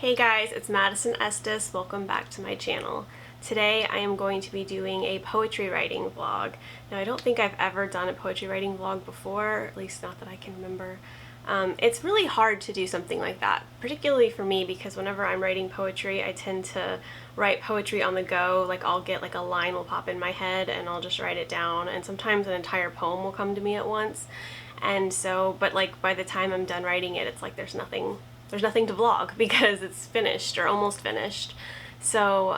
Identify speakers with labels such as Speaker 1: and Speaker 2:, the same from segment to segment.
Speaker 1: Hey guys, it's Madison Estes. Welcome back to my channel. Today I am going to be doing a poetry writing vlog. Now I don't think I've ever done a poetry writing vlog before, at least not that I can remember. It's really hard to do something like that, particularly for me because whenever I'm writing poetry I tend to write poetry on the go. Like I'll get like a line will pop in my head and I'll just write it down, and sometimes an entire poem will come to me at once. And so, but like by the time I'm done writing it, it's like there's nothing to vlog because it's finished or almost finished. So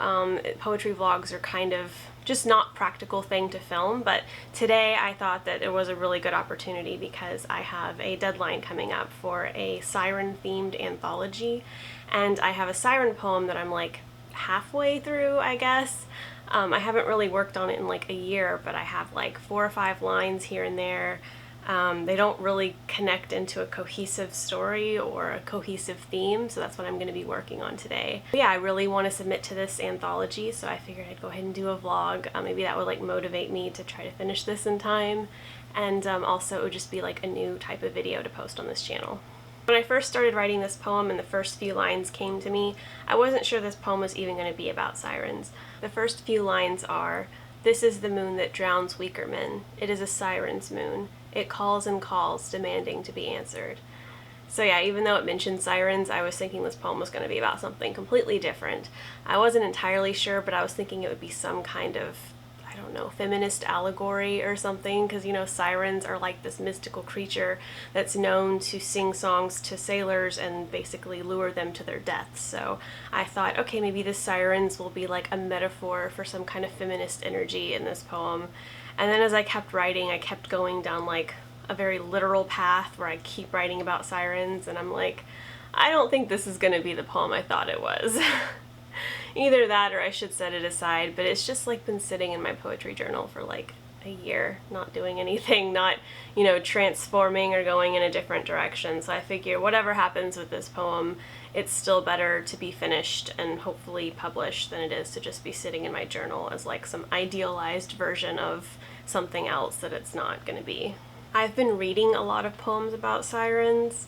Speaker 1: poetry vlogs are kind of just not practical thing to film, but today I thought that it was a really good opportunity because I have a deadline coming up for a siren themed anthology, and I have a siren poem that I'm like halfway through, I guess. I haven't really worked on it in like a year, but I have like 4 or 5 lines here and there. They don't really connect into a cohesive story or a cohesive theme, so that's what I'm going to be working on today. But yeah, I really want to submit to this anthology, so I figured I'd go ahead and do a vlog. Maybe that would like motivate me to try to finish this in time, and also it would just be like a new type of video to post on this channel. When I first started writing this poem and the first few lines came to me, I wasn't sure this poem was even going to be about sirens. The first few lines are, "This is the moon that drowns weaker men. It is a siren's moon. It calls and calls, demanding to be answered." So yeah, even though it mentioned sirens, I was thinking this poem was going to be about something completely different. I wasn't entirely sure, but I was thinking it would be some kind of, I don't know, feminist allegory or something, because you know, sirens are like this mystical creature that's known to sing songs to sailors and basically lure them to their deaths. So I thought, okay, maybe the sirens will be like a metaphor for some kind of feminist energy in this poem. And then as I kept writing, I kept going down like a very literal path where I keep writing about sirens, and I'm like, I don't think this is gonna be the poem I thought it was. Either that or I should set it aside, but it's just like been sitting in my poetry journal for like a year, not doing anything, not, you know, transforming or going in a different direction. So I figure whatever happens with this poem, it's still better to be finished and hopefully published than it is to just be sitting in my journal as like some idealized version of something else that it's not going to be. I've been reading a lot of poems about sirens.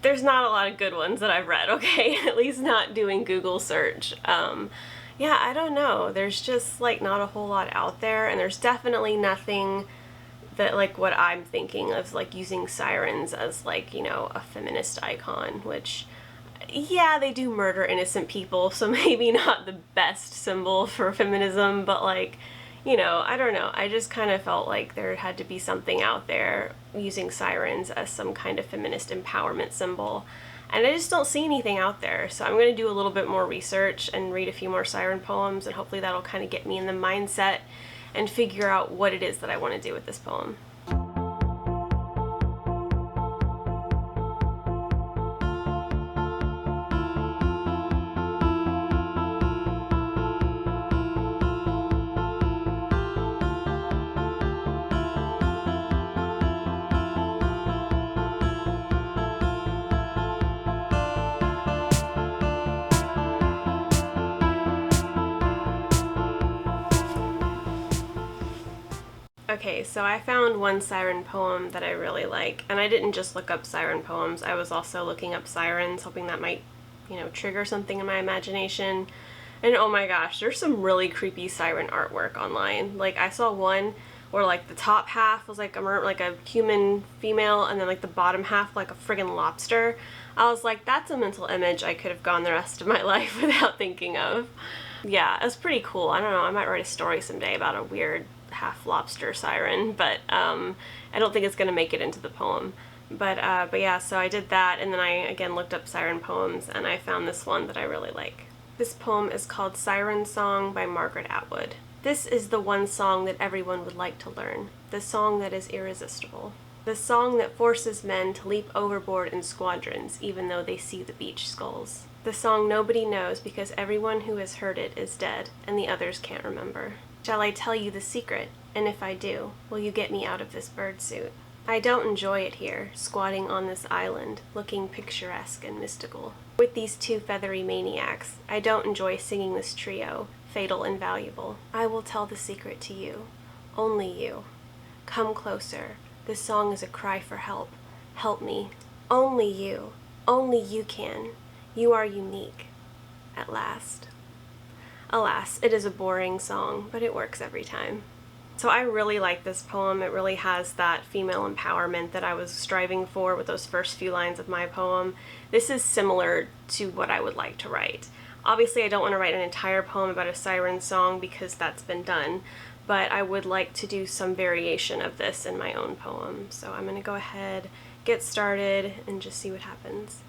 Speaker 1: There's not a lot of good ones that I've read, okay? At least not doing Google search. Yeah, I don't know. There's just like not a whole lot out there, and there's definitely nothing that like what I'm thinking of, like using sirens as like, you know, a feminist icon, which yeah, they do murder innocent people, so maybe not the best symbol for feminism, but like, you know, I don't know. I just kind of felt like there had to be something out there using sirens as some kind of feminist empowerment symbol. And I just don't see anything out there, so I'm going to do a little bit more research and read a few more siren poems, and hopefully that'll kind of get me in the mindset and figure out what it is that I want to do with this poem. Okay, so I found one siren poem that I really like, and I didn't just look up siren poems, I was also looking up sirens, hoping that might, you know, trigger something in my imagination. And oh my gosh, there's some really creepy siren artwork online. Like I saw one where like the top half was like a human female, and then like the bottom half like a friggin' lobster. I was like, that's a mental image I could have gone the rest of my life without thinking of. Yeah, it was pretty cool. I don't know, I might write a story someday about a weird half lobster siren, but I don't think it's gonna make it into the poem. But yeah, so I did that, and then I again looked up siren poems, and I found this one that I really like. This poem is called Siren Song by Margaret Atwood. This is the one song that everyone would like to learn, the song that is irresistible, the song that forces men to leap overboard in squadrons even though they see the beach skulls, the song nobody knows because everyone who has heard it is dead and the others can't remember. Shall I tell you the secret? And if I do, will you get me out of this bird suit? I don't enjoy it here, squatting on this island, looking picturesque and mystical. With these 2 feathery maniacs, I don't enjoy singing this trio, fatal and valuable. I will tell the secret to you. Only you. Come closer. This song is a cry for help. Help me. Only you. Only you can. You are unique, at last. Alas, it is a boring song, but it works every time. So I really like this poem. It really has that female empowerment that I was striving for with those first few lines of my poem. This is similar to what I would like to write. Obviously, I don't want to write an entire poem about a siren song because that's been done, but I would like to do some variation of this in my own poem. So I'm going to go ahead, get started, and just see what happens.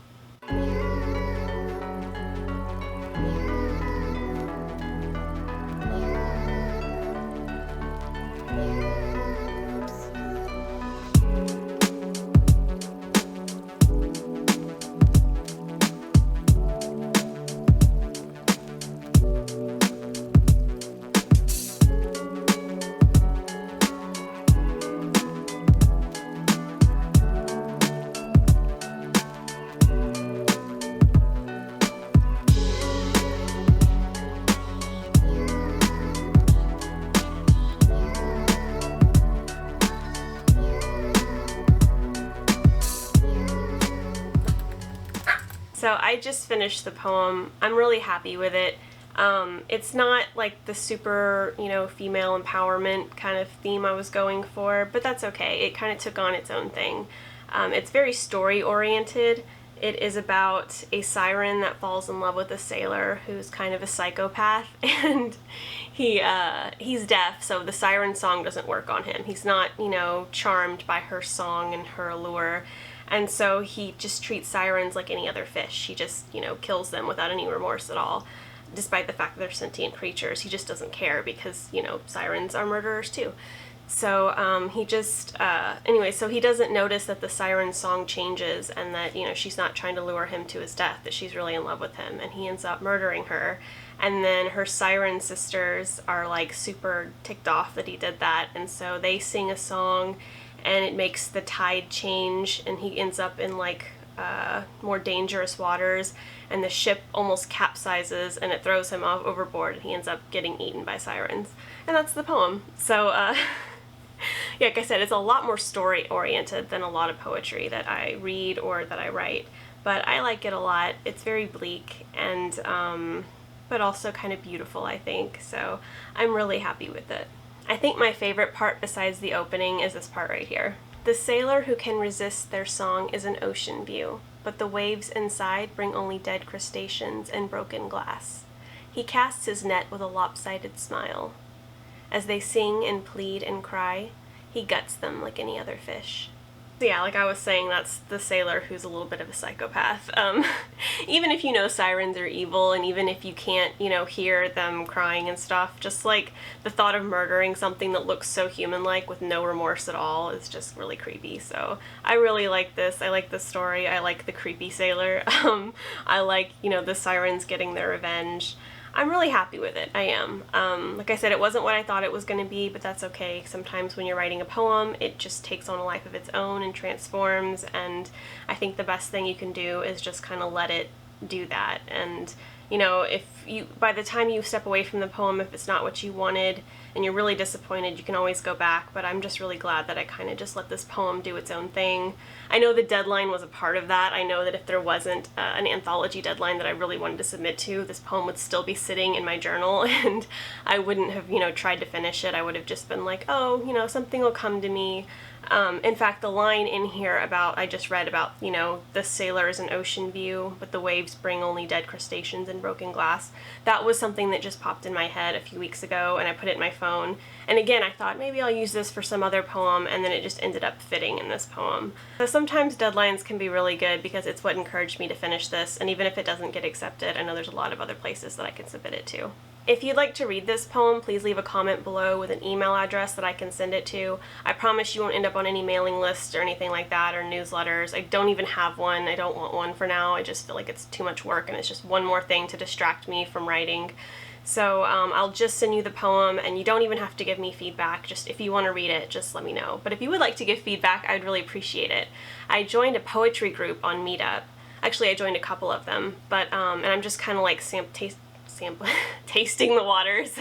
Speaker 1: So I just finished the poem. I'm really happy with it. It's not like the super, female empowerment kind of theme I was going for, but that's okay. It kind of took on its own thing. It's very story oriented. It is about a siren that falls in love with a sailor who's kind of a psychopath, and he's deaf, so the siren song doesn't work on him. He's not, charmed by her song and her allure. And so he just treats sirens like any other fish. He just, kills them without any remorse at all, despite the fact that they're sentient creatures. He just doesn't care because, sirens are murderers too. So he just, so he doesn't notice that the siren song changes and that, she's not trying to lure him to his death, that she's really in love with him, and he ends up murdering her. And then her siren sisters are like super ticked off that he did that, and so they sing a song, and it makes the tide change, and he ends up in more dangerous waters, and the ship almost capsizes and it throws him off overboard, and he ends up getting eaten by sirens. And that's the poem. So yeah, like I said, it's a lot more story oriented than a lot of poetry that I read or that I write, but I like it a lot. It's very bleak and but also kind of beautiful, I think, so I'm really happy with it. I think my favorite part besides the opening is this part right here. The sailor who can resist their song is an ocean view, but the waves inside bring only dead crustaceans and broken glass. He casts his net with a lopsided smile. As they sing and plead and cry, he guts them like any other fish. So yeah, like I was saying, that's the sailor who's a little bit of a psychopath. Even if you know sirens are evil, and even if you can't, hear them crying and stuff, just like the thought of murdering something that looks so human-like with no remorse at all is just really creepy. So I really like this. I like the story. I like the creepy sailor. I like, the sirens getting their revenge. I'm really happy with it. I am. Like I said, it wasn't what I thought it was going to be, but that's okay. Sometimes when you're writing a poem, it just takes on a life of its own and transforms, and I think the best thing you can do is just kind of let it do that. And if by the time you step away from the poem, if it's not what you wanted and you're really disappointed, you can always go back, but I'm just really glad that I kind of just let this poem do its own thing. I know the deadline was a part of that. I know that if there wasn't an anthology deadline that I really wanted to submit to, this poem would still be sitting in my journal, and I wouldn't have, tried to finish it. I would have just been like, oh, something will come to me. In fact, the line in here I just read about, the sailor is an ocean view, but the waves bring only dead crustaceans and broken glass. That was something that just popped in my head a few weeks ago, and I put it in my phone. And again, I thought maybe I'll use this for some other poem, and then it just ended up fitting in this poem. So sometimes deadlines can be really good because it's what encouraged me to finish this, and even if it doesn't get accepted, I know there's a lot of other places that I can submit it to. If you'd like to read this poem, please leave a comment below with an email address that I can send it to. I promise you won't end up on any mailing lists or anything like that, or newsletters. I don't even have one. I don't want one for now. I just feel like it's too much work and it's just one more thing to distract me from writing. So I'll just send you the poem, and you don't even have to give me feedback. Just if you want to read it, just let me know. But if you would like to give feedback, I'd really appreciate it. I joined a poetry group on Meetup. Actually, I joined a couple of them, but and I'm just kind of like tasting the waters.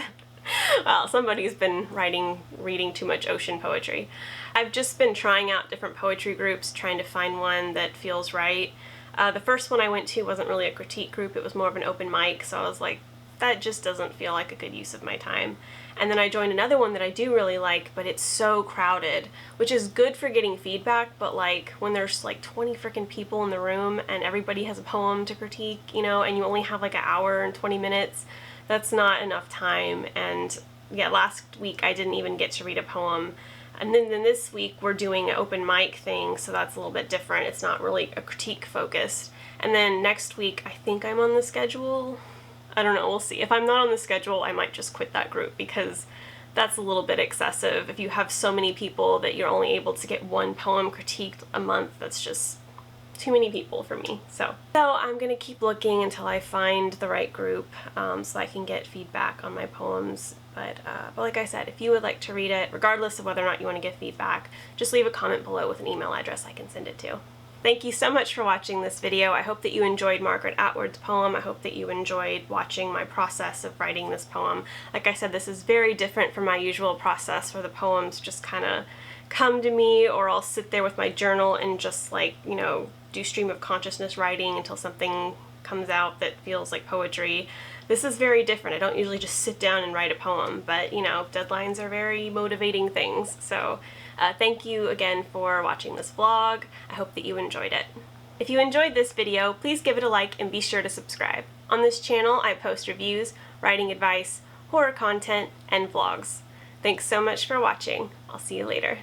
Speaker 1: Well, somebody's been reading too much ocean poetry. I've just been trying out different poetry groups, trying to find one that feels right. The first one I went to wasn't really a critique group, it was more of an open mic, so I was like, that just doesn't feel like a good use of my time. And then I joined another one that I do really like, but it's so crowded, which is good for getting feedback, but like when there's like 20 freaking people in the room and everybody has a poem to critique, you know, and you only have like an hour and 20 minutes, that's not enough time. And yeah, last week I didn't even get to read a poem. And then this week we're doing an open mic thing, so that's a little bit different. It's not really a critique focused. And then next week I think I'm on the schedule. I don't know, we'll see. If I'm not on the schedule, I might just quit that group because that's a little bit excessive. If you have so many people that you're only able to get one poem critiqued a month, that's just too many people for me. So I'm gonna keep looking until I find the right group so I can get feedback on my poems. But like I said, if you would like to read it, regardless of whether or not you want to get feedback, just leave a comment below with an email address I can send it to. Thank you so much for watching this video. I hope that you enjoyed Margaret Atwood's poem. I hope that you enjoyed watching my process of writing this poem. Like I said, this is very different from my usual process where the poems just kind of come to me, or I'll sit there with my journal and just like, you know, do stream of consciousness writing until something comes out that feels like poetry. This is very different. I don't usually just sit down and write a poem, but you know, deadlines are very motivating things. So thank you again for watching this vlog. I hope that you enjoyed it. If you enjoyed this video, please give it a like and be sure to subscribe. On this channel, I post reviews, writing advice, horror content, and vlogs. Thanks so much for watching. I'll see you later.